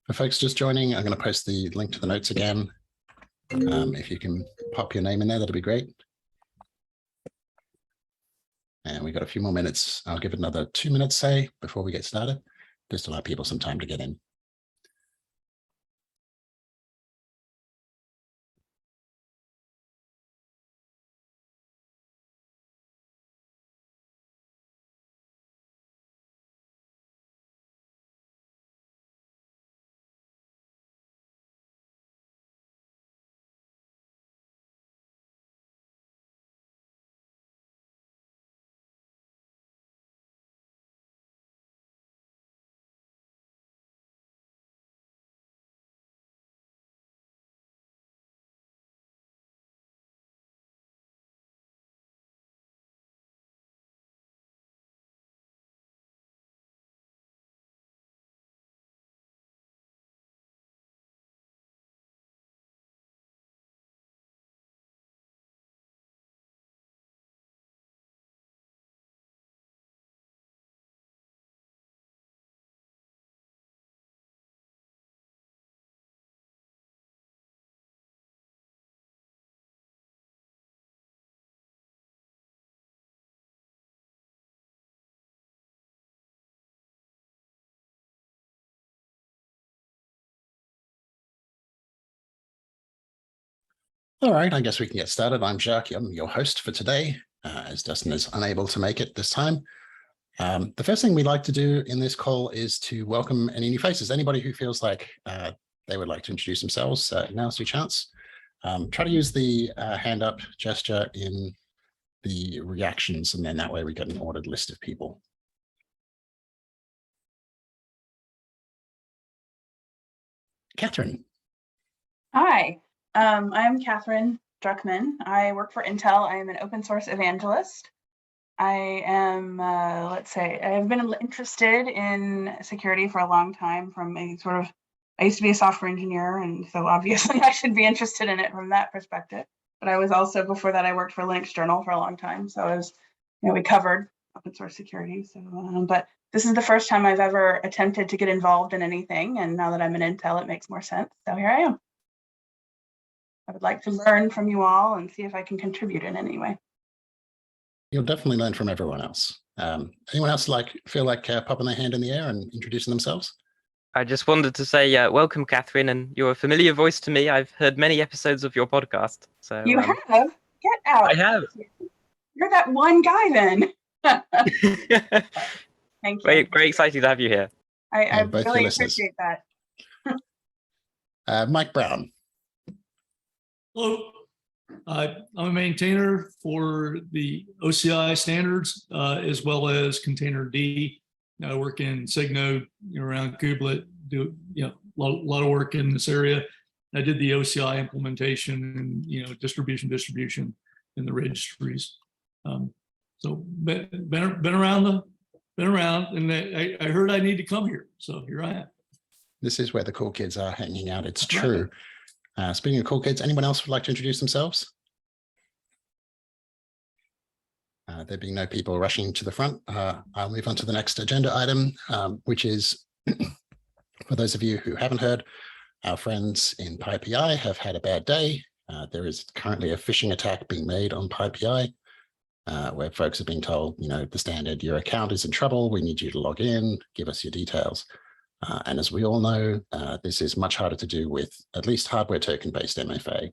For folks just joining, I'm going to post the link to the notes again. If you can pop your name in there, that'd be great. And we've got a few more minutes. I'll give it another 2 minutes, say, before we get started, just to allow people some time to get in. All right, I guess we can get started. I'm Jacques. I'm your host for today, as Dustin is unable to make it this time. The first thing we like to do in this call is to welcome any new faces. Anybody who feels like they would like to introduce themselves, now's your chance. Try to use the hand up gesture in the reactions, and then that way we get an ordered list of people. Catherine. Hi, I'm Catherine Druckman. I work for Intel. I am an open source evangelist. I am, let's say, I've been interested in security for a long time from a sort of, I used to be a software engineer, and so obviously I should be interested in it from that perspective. But I was also, before that, I worked for Linux Journal for a long time. So I was, we covered open source security. So, but this is the first time I've ever attempted to get involved in anything. And now that I'm in Intel, it makes more sense. So here I am. I would like to learn from you all and see if I can contribute in any way. You'll definitely learn from everyone else. Anyone else feel like popping their hand in the air and introducing themselves? I just wanted to say welcome, Catherine, and you're a familiar voice to me. I've heard many episodes of your podcast. So you have? Get out! I have. You're that one guy, then. Thank you. Very excited to have you here. I really appreciate that. Mike Brown. Hello. I'm a maintainer for the OCI standards as well as Containerd. I work in Signode around kubelet, do a lot of work in this area. I did the OCI implementation and distribution in the registries. So been around, and I heard I need to come here, so here I am. This is where the cool kids are hanging out. It's true. Speaking of cool kids, anyone else would like to introduce themselves? There being no people rushing to the front, I'll move on to the next agenda item, which is, for those of you who haven't heard, our friends in PyPI have had a bad day. There is currently a phishing attack being made on PyPI, where folks are being told, the standard, your account is in trouble, we need you to log in, give us your details. And as we all know, this is much harder to do with at least hardware token-based MFA.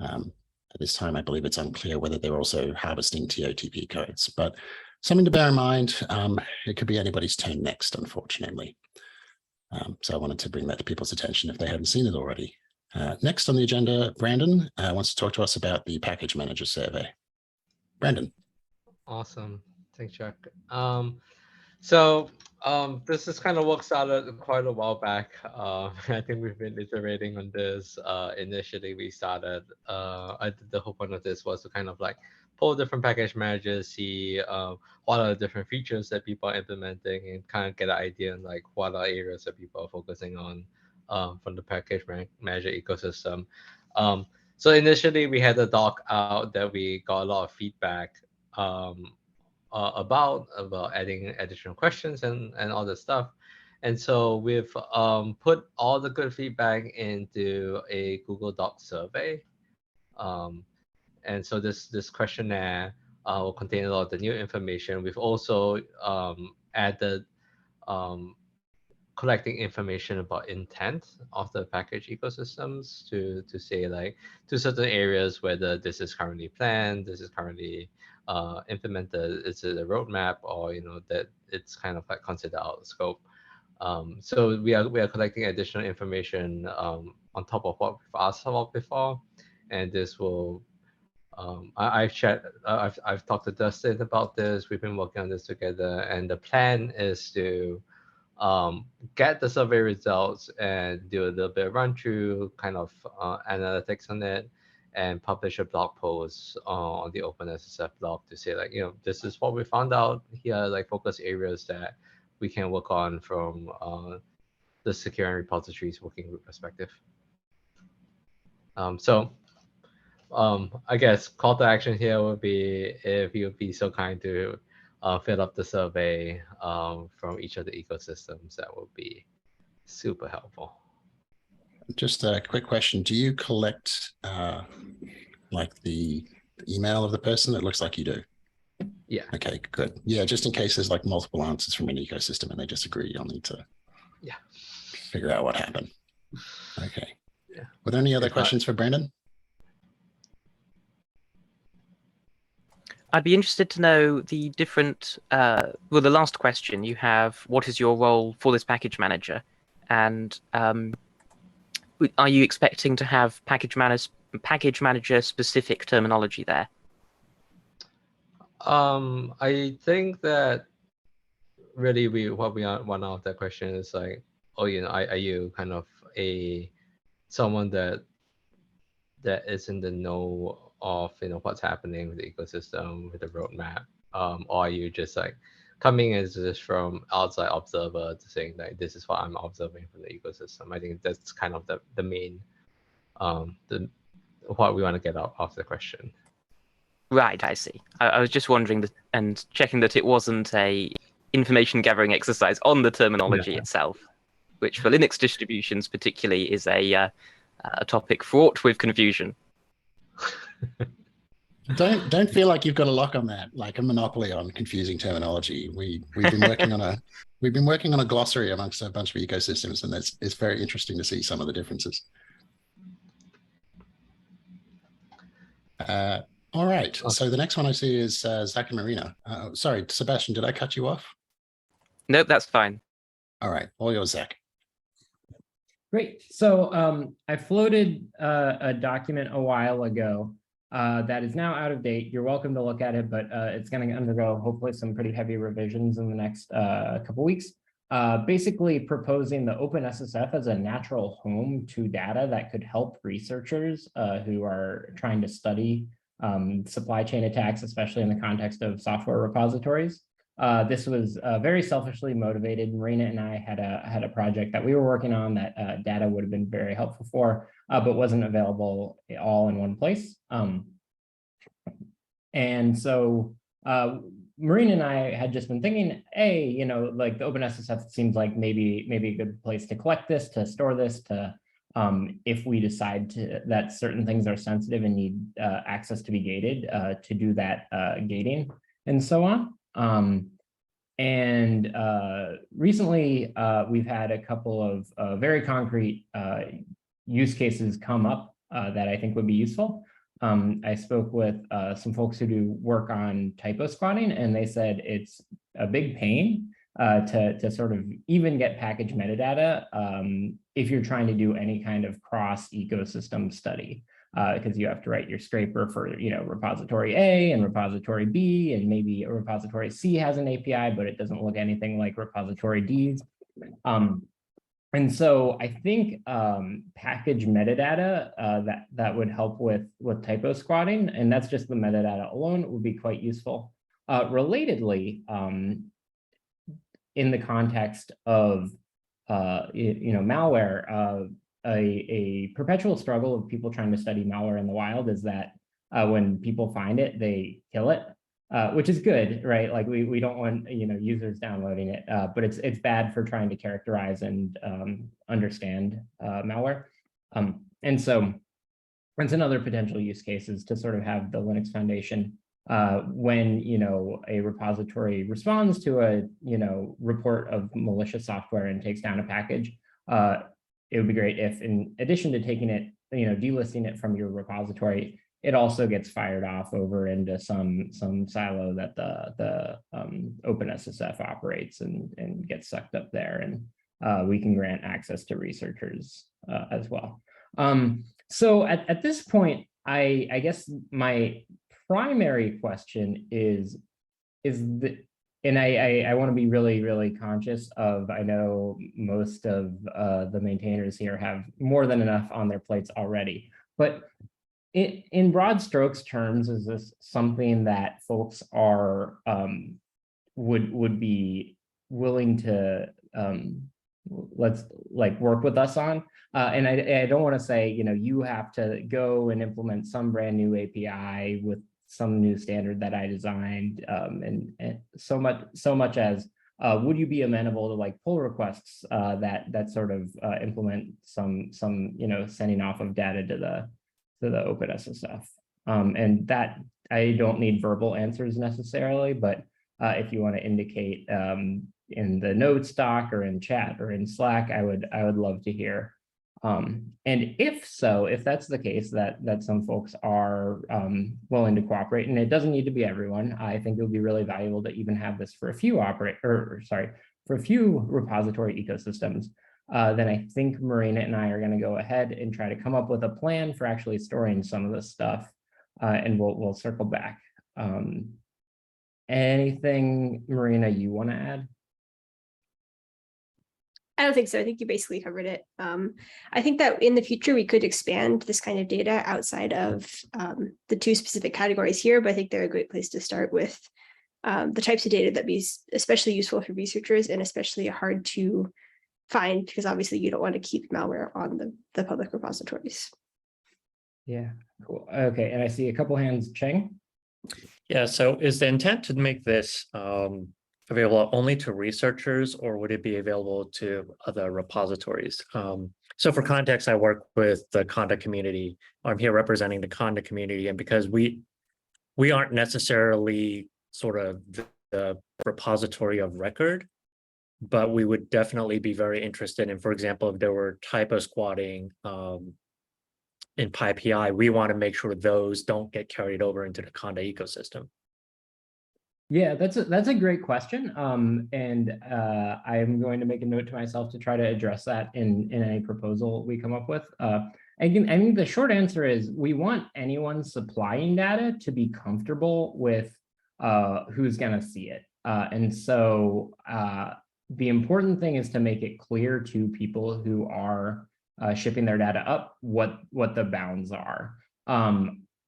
At this time, I believe it's unclear whether they're also harvesting TOTP codes, but something to bear in mind. It could be anybody's turn next, unfortunately. So I wanted to bring that to people's attention if they hadn't seen it already. Next on the agenda, Brandon wants to talk to us about the package manager survey. Brandon. Awesome. Thanks, Chuck. So this is kind of work started quite a while back. I think we've been iterating on this. Initially, we started, the whole point of this was to kind of like pull different package managers, see what are the different features that people are implementing, and kind of get an idea on like what are areas that people are focusing on from the package manager ecosystem. So initially, we had a doc out that we got a lot of feedback about adding additional questions and all this stuff. And so we've put all the good feedback into a Google Docs survey. And so this questionnaire will contain a lot of the new information. We've also added collecting information about intent of the package ecosystems to say like to certain areas whether this is currently planned, this is currently implemented, is it a roadmap, or that it's kind of like considered out of scope. So we are collecting additional information on top of what we've asked about before, and this will. I've talked to Dustin about this. We've been working on this together, and the plan is to get the survey results and do a little bit of run through, kind of analytics on it, and publish a blog post on the OpenSSF blog to say like, this is what we found out. Here are like focus areas that we can work on from the Secure Repositories working group perspective. I guess call to action here would be if you'd be so kind to fill up the survey from each of the ecosystems. That would be super helpful. Just a quick question. Do you collect like the email of the person? It looks like you do. Yeah. Okay, good. Yeah, just in case there's like multiple answers from an ecosystem and they disagree, you'll need to figure out what happened. Okay. Yeah. Were there any other questions for Brandon? I'd be interested to know the different, well, the last question you have, what is your role for this package manager? And are you expecting to have package manager specific terminology there? I think that really what we want out of that question is like, are you kind of someone that is in the know of what's happening with the ecosystem, with the roadmap, or are you just like coming as just from outside observer to saying like this is what I'm observing from the ecosystem? I think that's kind of the main what we want to get out of the question. Right, I see. I was just wondering and checking that it wasn't a information gathering exercise on the terminology itself, which for Linux distributions particularly is a topic fraught with confusion. Don't feel like you've got a lock on that, like a monopoly on confusing terminology. We've been working on a glossary amongst a bunch of ecosystems, and it's very interesting to see some of the differences. All right. So the next one I see is Zach and Marina. Sorry, Sebastian, did I cut you off? Nope, that's fine. All right, all yours, Zach. Great. So I floated a document a while ago that is now out of date. You're welcome to look at it, but it's going to undergo hopefully some pretty heavy revisions in the next couple weeks. Basically proposing the OpenSSF as a natural home to data that could help researchers who are trying to study supply chain attacks, especially in the context of software repositories. This was very selfishly motivated. Marina and I had a project that we were working on that data would have been very helpful for, but wasn't available all in one place. And so Marina and I had just been thinking, hey, like the OpenSSF seems like maybe a good place to collect this, to store this, to if we decide that certain things are sensitive and need access to be gated, to do that gating and so on. And recently, we've had a couple of very concrete use cases come up that I think would be useful. I spoke with some folks who do work on typo squatting, and they said it's a big pain to sort of even get package metadata if you're trying to do any kind of cross ecosystem study. Because you have to write your scraper for repository A and repository B, and maybe a repository C has an API, but it doesn't look anything like repository D's. And so I think package metadata that would help with typo squatting, and that's just the metadata alone, would be quite useful. Relatedly, in the context of malware. A perpetual struggle of people trying to study malware in the wild is that when people find it, they kill it. which is good, right? Like we don't want, users downloading it, but it's bad for trying to characterize and understand malware. And so that's another potential use case is to sort of have the Linux Foundation when, a repository responds to a, report of malicious software and takes down a package. It would be great if, in addition to taking it, delisting it from your repository, it also gets fired off over into some silo that the OpenSSF operates and gets sucked up there, and we can grant access to researchers as well. So at this point, I guess my primary question is and I want to be really, really conscious of, I know most of the maintainers here have more than enough on their plates already, but in broad strokes terms, is this something that folks are would be willing to work with us on? And I don't want to say, you have to go and implement some brand new API with some new standard that I designed, and so much as would you be amenable to like pull requests that sort of implement some sending off of data to the OpenSSF, and that I don't need verbal answers necessarily, but if you want to indicate in the notes doc or in chat or in Slack, I would love to hear. And if that's the case, that some folks are willing to cooperate, and it doesn't need to be everyone. I think it would be really valuable to even have this for a few for a few repository ecosystems. Then I think Marina and I are going to go ahead and try to come up with a plan for actually storing some of this stuff, and we'll circle back. Anything, Marina, you want to add? I don't think so. I think you basically covered it. I think that in the future, we could expand this kind of data outside of the two specific categories here, but I think they're a great place to start with the types of data that be especially useful for researchers and especially hard to find, because obviously you don't want to keep malware on the public repositories. Yeah, cool. Okay, and I see a couple hands. Cheng? Yeah, so is the intent to make this available only to researchers, or would it be available to other repositories? So for context, I work with the Conda community. I'm here representing the Conda community, and because we aren't necessarily sort of the repository of record, but we would definitely be very interested in, for example, if there were typo squatting in PyPI, we want to make sure those don't get carried over into the Conda ecosystem. Yeah, that's a great question. And I'm going to make a note to myself to try to address that in any proposal we come up with. I think the short answer is we want anyone supplying data to be comfortable with who's going to see it. And so the important thing is to make it clear to people who are shipping their data up what the bounds are.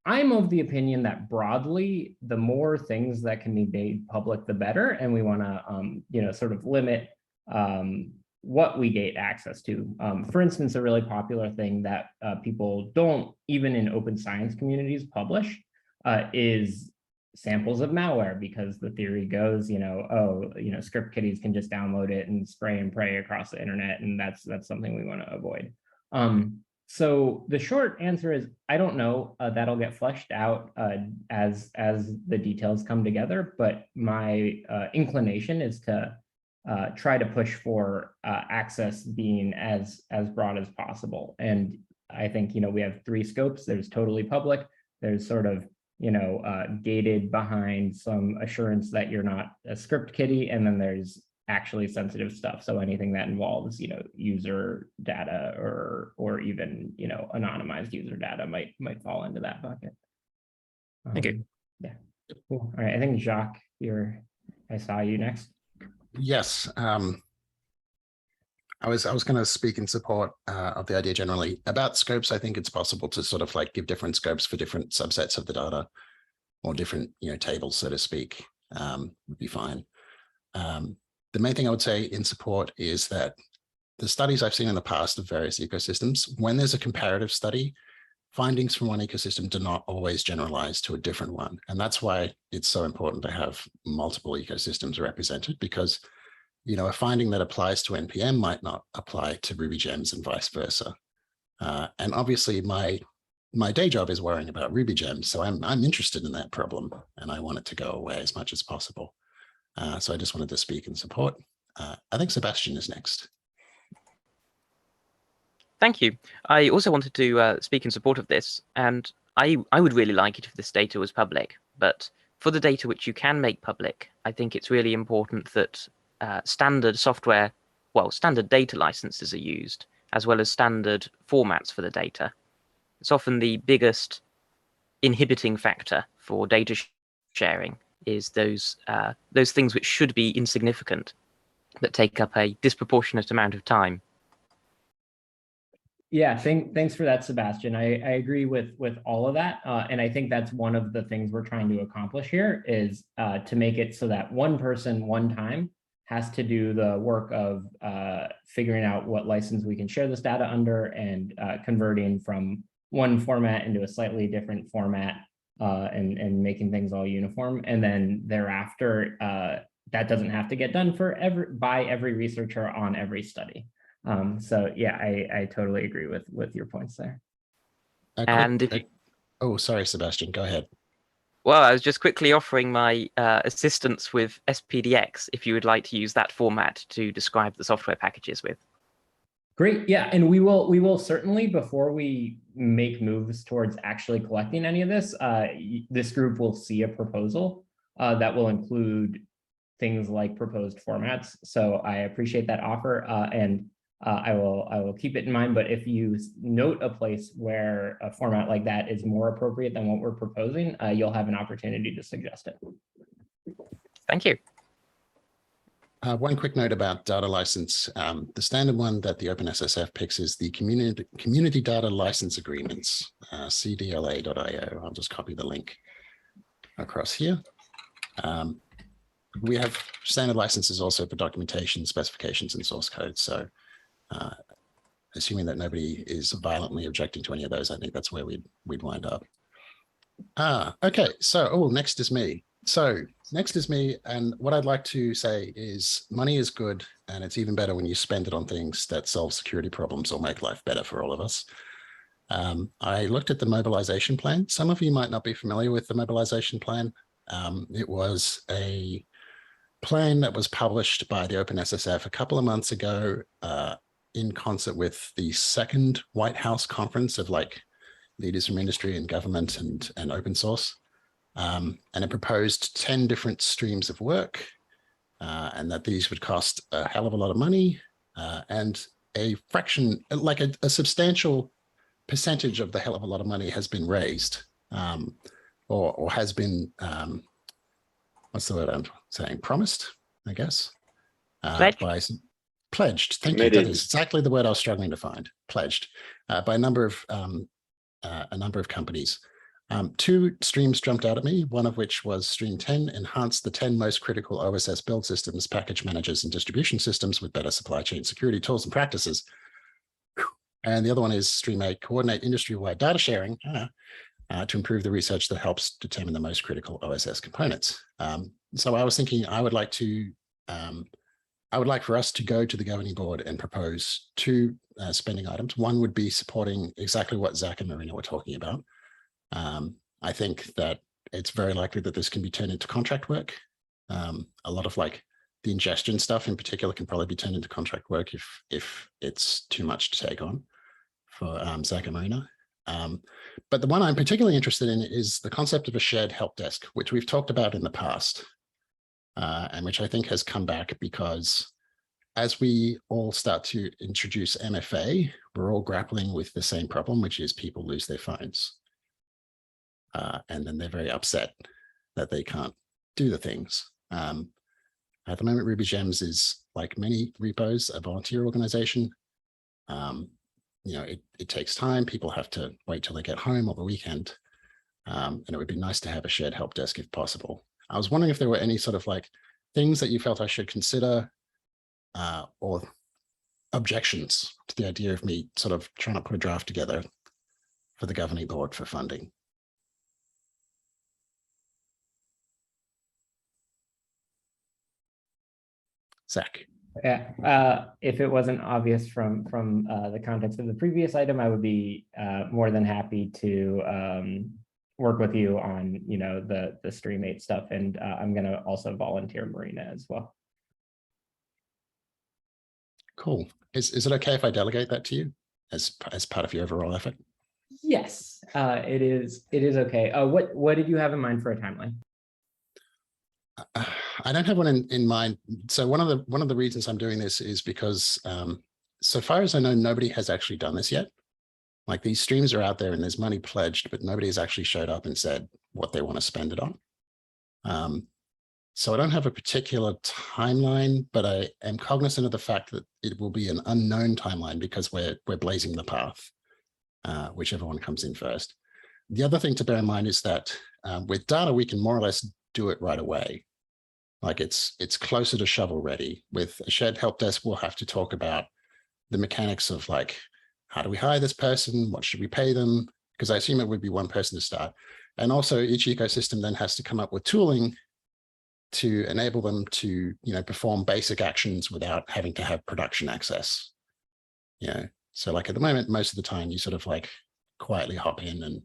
I'm of the opinion that broadly, the more things that can be made public, the better, and we want to, sort of limit what we get access to. For instance, a really popular thing that people don't, even in open science communities, publish is samples of malware, because the theory goes, script kiddies can just download it and spray and pray across the internet, and that's something we want to avoid. So the short answer is, I don't know. That'll get fleshed out as the details come together. But my inclination is to try to push for access being as broad as possible. And I think we have three scopes. There's totally public. There's sort of gated behind some assurance that you're not a script kiddie, and then there's actually sensitive stuff. So anything that involves, user data or even, anonymized user data might fall into that bucket. Thank you. Yeah. Cool. All right. I think Jacques, I saw you next. Yes. I was going to speak in support of the idea generally about scopes. I think it's possible to sort of like give different scopes for different subsets of the data, or different, tables, so to speak, would be fine. The main thing I would say in support is that the studies I've seen in the past of various ecosystems, when there's a comparative study findings from one ecosystem do not always generalize to a different one. And that's why it's so important to have multiple ecosystems represented, because a finding that applies to NPM might not apply to RubyGems and vice versa. And obviously my day job is worrying about RubyGems, so I'm interested in that problem and I want it to go away as much as possible. So I just wanted to speak in support. I think Sebastian is next. Thank you. I also wanted to speak in support of this, and I would really like it if this data was public, but for the data which you can make public, I think it's really important that standard software, standard data licenses are used, as well as standard formats for the data. It's often the biggest inhibiting factor for data sharing is those things which should be insignificant that take up a disproportionate amount of time. Yeah, thanks for that, Sebastian. I agree with all of that. And I think that's one of the things we're trying to accomplish here is to make it so that one person, one time, has to do the work of figuring out what license we can share this data under and converting from one format into a slightly different format and making things all uniform. And then thereafter, that doesn't have to get done by every researcher on every study. So yeah, I totally agree with your points there. And if you, oh, sorry, Sebastian, go ahead. Well, I was just quickly offering my assistance with SPDX if you would like to use that format to describe the software packages with. Great, yeah, and we will certainly, before we make moves towards actually collecting any of this, this group will see a proposal that will include things like proposed formats. So I appreciate that offer, and I will keep it in mind. But if you note a place where a format like that is more appropriate than what we're proposing, you'll have an opportunity to suggest it. Thank you. One quick note about data license. The standard one that the OpenSSF picks is the Community Data License Agreements, cdla.io. I'll just copy the link across here. We have standard licenses also for documentation, specifications, and source code. So assuming that nobody is violently objecting to any of those, I think that's where we'd wind up. Okay, so next is me. So next is me, and what I'd like to say is money is good, and it's even better when you spend it on things that solve security problems or make life better for all of us. I looked at the mobilization plan. Some of you might not be familiar with the mobilization plan. It was a plan that was published by the OpenSSF a couple of months ago in concert with the second White House conference of leaders from industry and government and open source. And it proposed 10 different streams of work and that these would cost a hell of a lot of money and a fraction, like a substantial percentage of the hell of a lot of money has been raised or has been, what's the word I'm saying? Promised, I guess. Pledged. Thank you. That is exactly the word I was struggling to find. Pledged by a number of companies. 2 streams jumped out at me, one of which was stream 10, enhance the 10 most critical OSS build systems, package managers, and distribution systems with better supply chain security tools and practices. And the other one is stream 8, coordinate industry-wide data sharing to improve the research that helps determine the most critical OSS components. So I was thinking I would like for us to go to the governing board and propose 2 spending items. One would be supporting exactly what Zach and Marina were talking about. I think that it's very likely that this can be turned into contract work. A lot of the ingestion stuff in particular can probably be turned into contract work if it's too much to take on for Zach and Marina. But the one I'm particularly interested in is the concept of a shared help desk, which we've talked about in the past, and which I think has come back because as we all start to introduce MFA, we're all grappling with the same problem, which is people lose their phones. And then they're very upset that they can't do the things. At the moment, RubyGems is, like many repos, a volunteer organization. It takes time. People have to wait till they get home or the weekend. And it would be nice to have a shared help desk if possible. I was wondering if there were any sort of things that you felt I should consider or objections to the idea of me sort of trying to put a draft together for the governing board for funding. Zach. Yeah, if it wasn't obvious from the context of the previous item, I would be more than happy to work with you on the Stream8 stuff, and I'm going to also volunteer Marina as well. Cool. Is it okay if I delegate that to you as part of your overall effort? Yes, it is. It is okay. What did you have in mind for a timeline? I don't have one in mind. So one of the reasons I'm doing this is because so far as I know, nobody has actually done this yet. Like, these streams are out there and there's money pledged, but nobody has actually showed up and said what they want to spend it on. So I don't have a particular timeline, but I am cognizant of the fact that it will be an unknown timeline because we're blazing the path, whichever one comes in first. The other thing to bear in mind is that with data, we can more or less do it right away. Like, it's closer to shovel ready. With a shared help desk, we'll have to talk about the mechanics of, like, how do we hire this person? What should we pay them? Because I assume it would be one person to start. And also each ecosystem then has to come up with tooling to enable them to, perform basic actions without having to have production access. So like at the moment, most of the time you sort of like quietly hop in and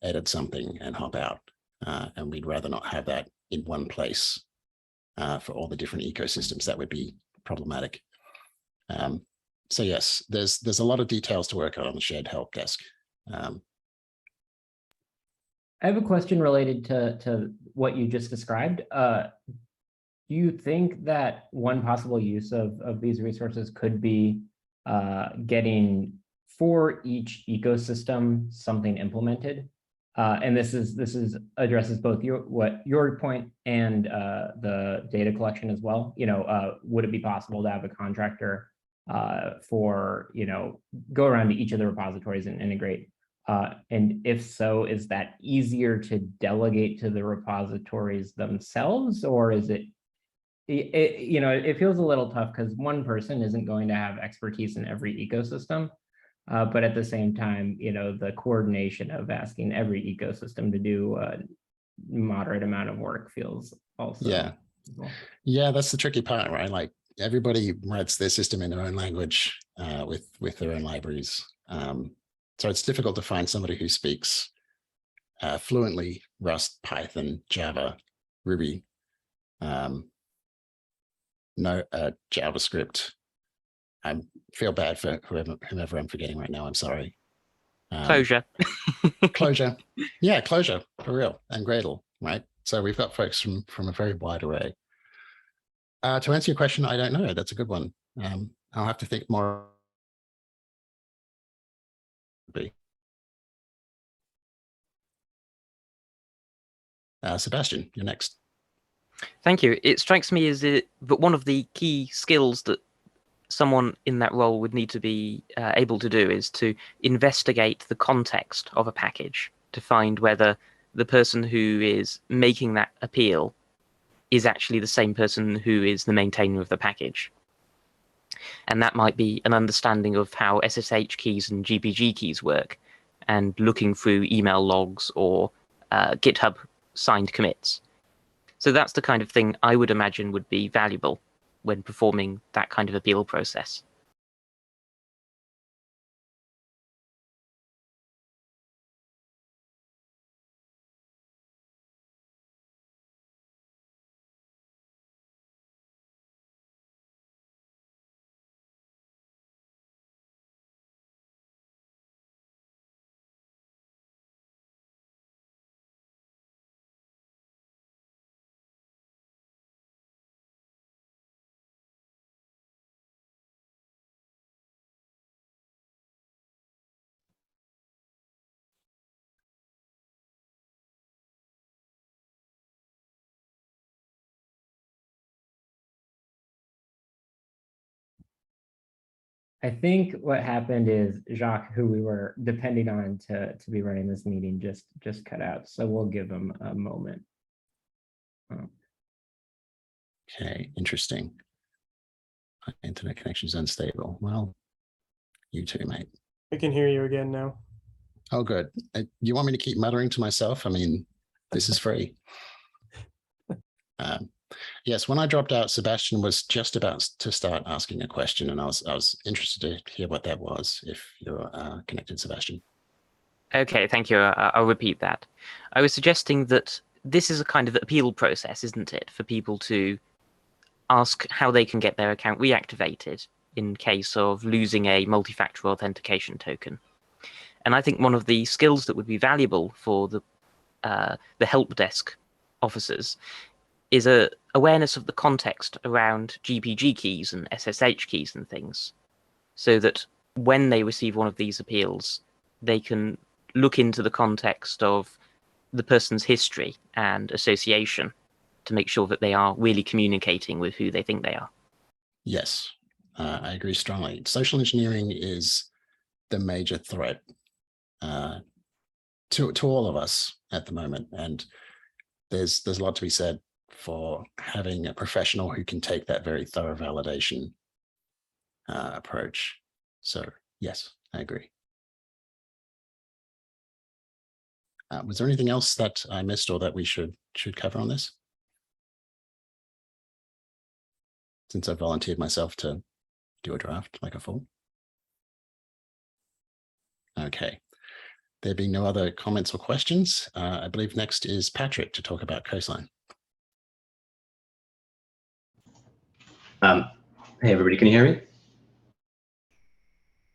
edit something and hop out. And we'd rather not have that in one place for all the different ecosystems. That would be problematic. So yes, there's a lot of details to work on the shared help desk. I have a question related to what you just described. Do you think that one possible use of these resources could be getting for each ecosystem something implemented? And this addresses both your point and the data collection as well. Would it be possible to have a contractor for go around to each of the repositories and integrate? And if so, is that easier to delegate to the repositories themselves, or is it feels a little tough because one person isn't going to have expertise in every ecosystem. But at the same time, the coordination of asking every ecosystem to do a moderate amount of work feels also. Yeah. Yeah, that's the tricky part, right? Like, everybody writes their system in their own language with their own libraries. So it's difficult to find somebody who speaks fluently Rust, Python, Java, Ruby, JavaScript. I feel bad for whomever I'm forgetting right now. I'm sorry. Closure. Closure. Yeah, Closure, for real. And Gradle, right? So we've got folks from a very wide array. To answer your question, I don't know. That's a good one. I'll have to think more. Sebastian, you're next. Thank you. It strikes me as that one of the key skills that someone in that role would need to be able to do is to investigate the context of a package to find whether the person who is making that appeal is actually the same person who is the maintainer of the package. And that might be an understanding of how SSH keys and GPG keys work, and looking through email logs or GitHub signed commits. So that's the kind of thing I would imagine would be valuable when performing that kind of appeal process. I think what happened is Jacques, who we were depending on to be running this meeting, just cut out. So we'll give him a moment. Okay, interesting. Internet connection is unstable. Well, you too, mate. I can hear you again now. Oh, good. You want me to keep muttering to myself? I mean, this is free. Yes, when I dropped out, Sebastian was just about to start asking a question, and I was interested to hear what that was, if you're connected, Sebastian. Okay, thank you. I'll repeat that. I was suggesting that this is a kind of appeal process, isn't it, for people to ask how they can get their account reactivated in case of losing a multi-factor authentication token. And I think one of the skills that would be valuable for the help desk officers is a awareness of the context around GPG keys and SSH keys and things, so that when they receive one of these appeals, they can look into the context of the person's history and association to make sure that they are really communicating with who they think they are. Yes, I agree strongly. Social engineering is the major threat to all of us at the moment, and there's a lot to be said for having a professional who can take that very thorough validation approach. So yes, I agree. Was there anything else that I missed or that we should cover on this? Since I volunteered myself to do a draft like a fool. Okay. There being no other comments or questions, I believe next is Patrick to talk about Cosign. Hey, everybody, can you hear me?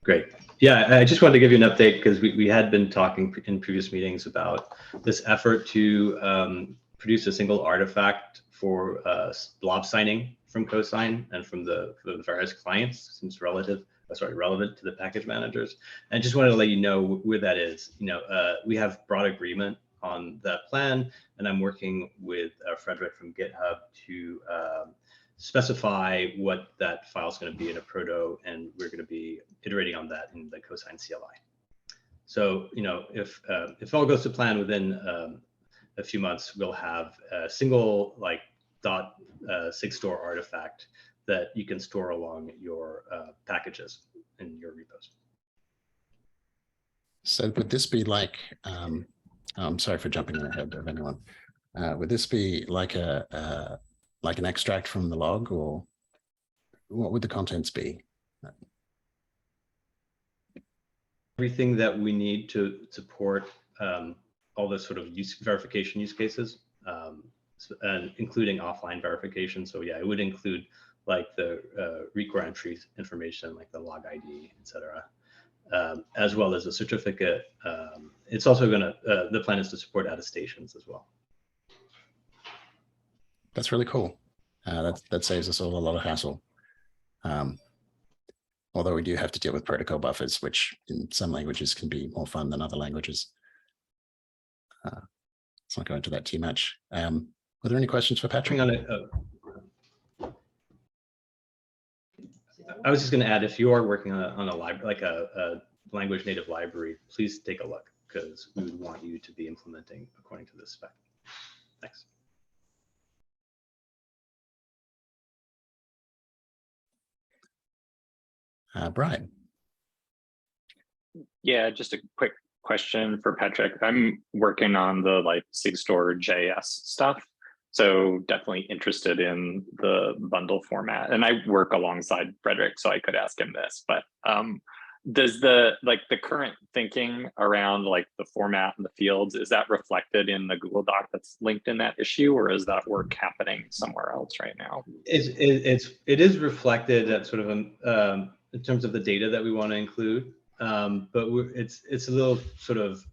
Great. Yeah, I just wanted to give you an update because we had been talking in previous meetings about this effort to produce a single artifact for blob signing from Cosign and from the various clients, since relevant to the package managers. And just wanted to let you know where that is. We have broad agreement on that plan, and I'm working with Frederick from GitHub to specify what that file is going to be in a proto, and we're going to be iterating on that in the Cosign CLI. So, if all goes to plan, within a few months, we'll have a single .sigstore artifact that you can store along your packages in your repos. So would this be like, I'm sorry for jumping ahead of anyone. Would this be like like an extract from the log, or what would the contents be? Everything that we need to support all the sort of verification use cases, and including offline verification. So yeah, it would include like the record entries information, like the log ID, etc., as well as a certificate. It's also going to, the plan is to support attestations as well. That's really cool. That saves us all a lot of hassle. Although we do have to deal with protocol buffers, which in some languages can be more fun than other languages. Let's not go into that too much. Were there any questions for Patrick? I was just going to add, if you are working on a library, like a language native library, please take a look, because we would want you to be implementing according to this spec. Thanks. Brian. Yeah, just a quick question for Patrick. I'm working on the Sigstore JS stuff, so definitely interested in the bundle format. And I work alongside Frederick, so I could ask him this. But does the current thinking around the format and the fields, is that reflected in the Google Doc that's linked in that issue, or is that work happening somewhere else right now? It is reflected at sort of in terms of the data that we want to include, but it's a little sort of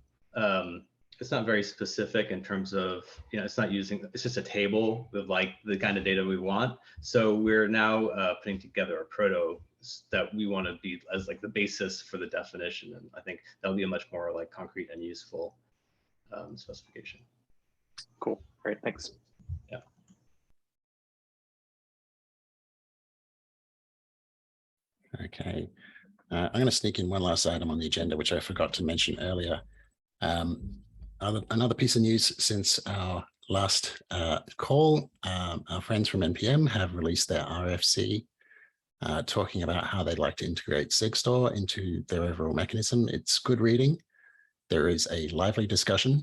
it's not very specific in terms of, it's not using, it's just a table with the kind of data we want. So we're now putting together a proto that we want to be as the basis for the definition, and I think that'll be a much more concrete and useful specification. Cool. Great. Thanks. Yeah. Okay. I'm going to sneak in one last item on the agenda, which I forgot to mention earlier. Another piece of news since our last call, our friends from NPM have released their RFC talking about how they'd like to integrate Sigstore into their overall mechanism. It's good reading. There is a lively discussion,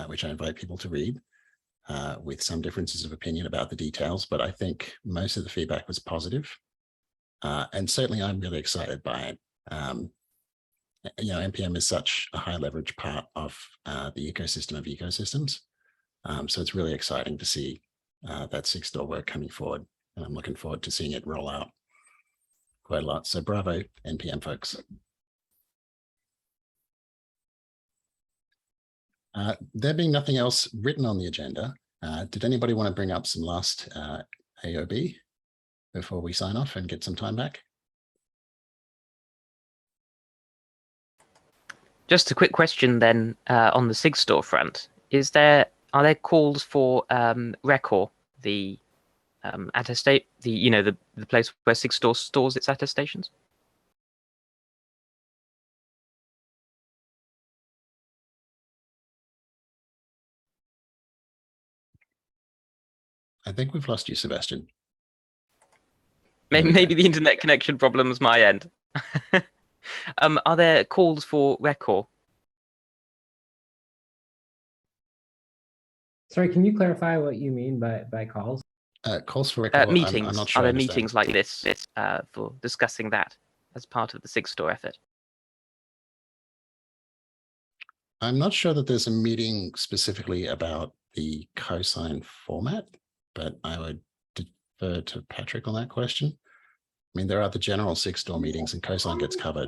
which I invite people to read, with some differences of opinion about the details, but I think most of the feedback was positive. And certainly I'm really excited by it. NPM is such a high leverage part of the ecosystem of ecosystems. So it's really exciting to see that 6-door work coming forward. And I'm looking forward to seeing it roll out quite a lot. So bravo, NPM folks. There being nothing else written on the agenda, did anybody want to bring up some last AOB before we sign off and get some time back? Just a quick question then on the SIG store front. Are there calls for Recor, the attestate, the place where SIG store stores its attestations? I think we've lost you, Sebastian. Maybe the internet connection problem is my end. Are there calls for Recor? Sorry, can you clarify what you mean by calls? Calls for record. Meetings. I'm not sure Are I there understand. meetings like this for discussing that as part of the SIG store effort? I'm not sure that there's a meeting specifically about the cosign format, but I would defer to Patrick on that question. I mean, there are the general 6-door meetings and cosign gets covered.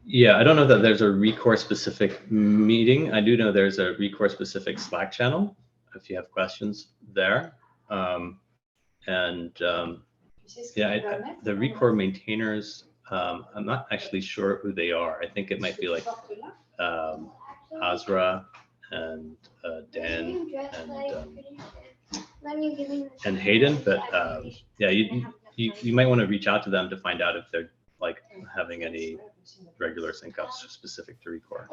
Yeah, I don't know that there's a Recore specific meeting. I do know there's a Recore specific Slack channel if you have questions there. The Recore maintainers, I'm not actually sure who they are. I think it might be like Azra and Dan and Hayden, but yeah, you might want to reach out to them to find out if they're like having any regular sync ups specific to Recore.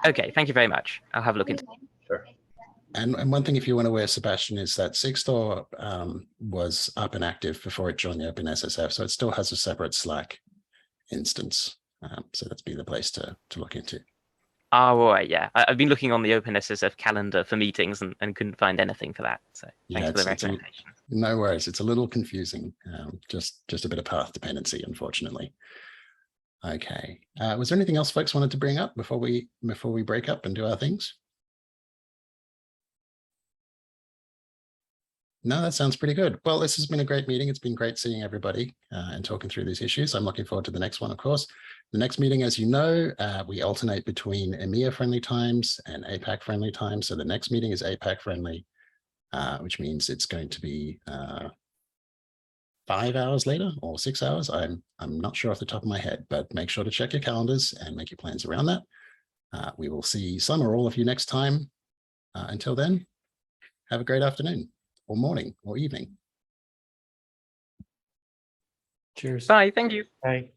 Okay, thank you very much. I'll have a look into it. Sure. And one thing, if you want to aware, Sebastian, is that 6-door was up and active before it joined the OpenSSF, so it still has a separate Slack instance. So that's be the place to look into. Oh, all right, yeah. I've been looking on the OpenSSF calendar for meetings and couldn't find anything for that. So thanks for the recommendation. No worries. It's a little confusing. Just a bit of path dependency, unfortunately. Okay. Was there anything else folks wanted to bring up before we break up and do our things? No, that sounds pretty good. Well, this has been a great meeting. It's been great seeing everybody and talking through these issues. I'm looking forward to the next one, of course. The next meeting, as you know, we alternate between EMEA friendly times and APAC friendly times. So the next meeting is APAC friendly, which means it's going to be 5 hours later or 6 hours. I'm not sure off the top of my head, but make sure to check your calendars and make your plans around that. We will see some or all of you next time. Until then, have a great afternoon or morning or evening. Cheers. Bye, thank you. Bye.